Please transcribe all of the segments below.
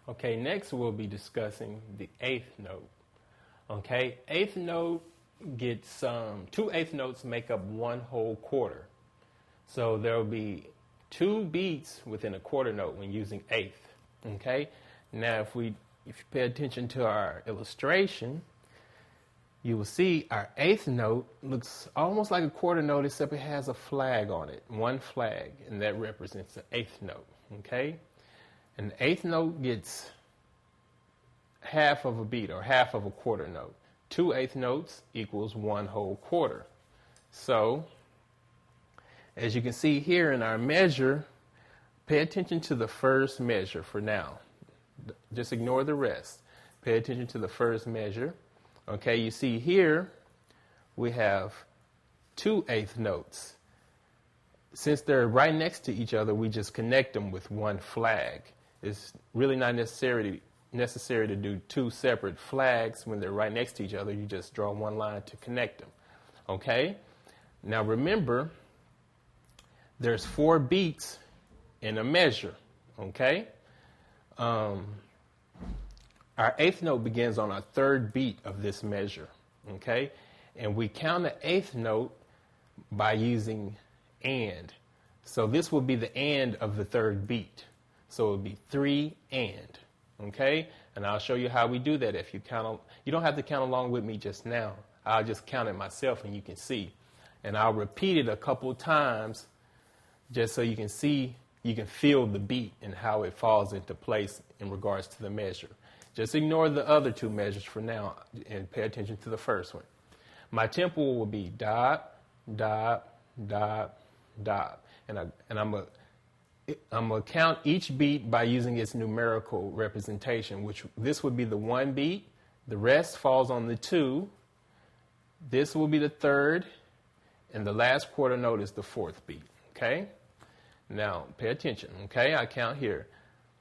Okay, next we'll be discussing the eighth note. Okay, eighth note gets, 2/8 notes make up one whole quarter. So there will be 2 beats within a quarter note when using eighth. Okay, now if you pay attention to our illustration, you will see our eighth note looks almost like a quarter note, except it has a flag on it, one flag, and that represents the eighth note. Okay, and the eighth note gets half of a beat or half of a quarter note. 2/8 notes equals one whole quarter. So, as you can see here in our measure, pay attention to the first measure for now. Just ignore the rest. Pay attention to the first measure. Okay, you see here we have 2/8 notes. Since they're right next to each other, we just connect them with one flag. It's really not necessary to do 2 separate flags when they're right next to each other. You just draw one line to connect them. Okay? Now remember, there's 4 beats in a measure. Okay? Our eighth note begins on our 3rd beat of this measure. Okay? And we count the eighth note by using and. So this will be the and of the 3rd beat. So it would be 3 and. Okay? And I'll show you how we do that. If you count, you don't have to count along with me just now. I'll just count it myself and you can see. And I'll repeat it a couple of times just so you can see, you can feel the beat and how it falls into place in regards to the measure. Just ignore the other 2 measures for now and pay attention to the first one. My tempo will be dot, dot, dot, dot. And I'm going to count each beat by using its numerical representation, which this would be the 1 beat. The rest falls on the 2. This will be the 3rd. And the last quarter note is the 4th beat. Okay? Now, pay attention. Okay? I count here.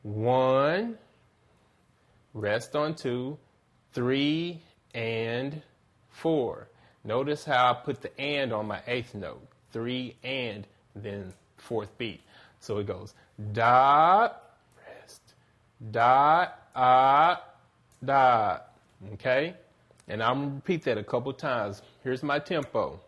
1, rest on 2, 3, and 4. Notice how I put the and on my eighth note. 3 and then 4th beat. So it goes dot, rest, dot, dot. Okay? And I'm going to repeat that a couple times. Here's my tempo.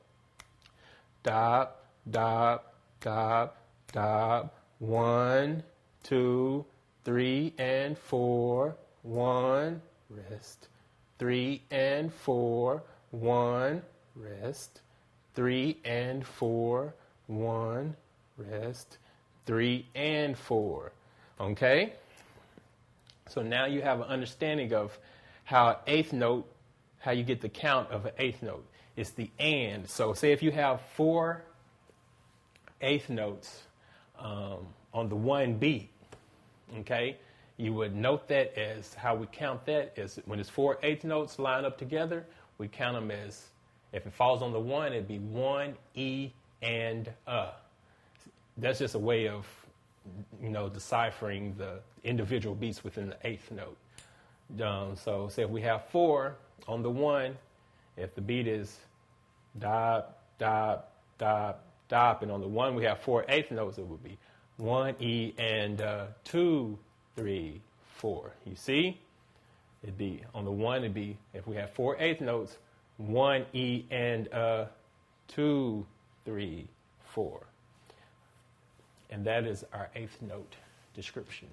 Dot, dot, dot, dot. 1, 2, 3, and 4. 1, rest. 3 and 4. 1, rest. 3 and 4. 1, rest. 3 and 4. Okay? So now you have an understanding of how how you get the count of an eighth note. It's the and. So say if you have 4 eighth notes on the 1 beat, okay, you would note that as how we count that is when it's 4 eighth notes lined up together, we count them as, if it falls on the 1, it'd be 1, E, and That's just a way of, deciphering the individual beats within the eighth note. So say if we have 4 on the 1, if the beat is dop, dop, dop, dop, and on the 1 we have 4 eighth notes, it would be 1, E, and 2, 3, 4. You see? It'd be, on the 1, it'd be, if we have 4 eighth notes, 1, E, and 2, 3, 4. And that is our eighth note description.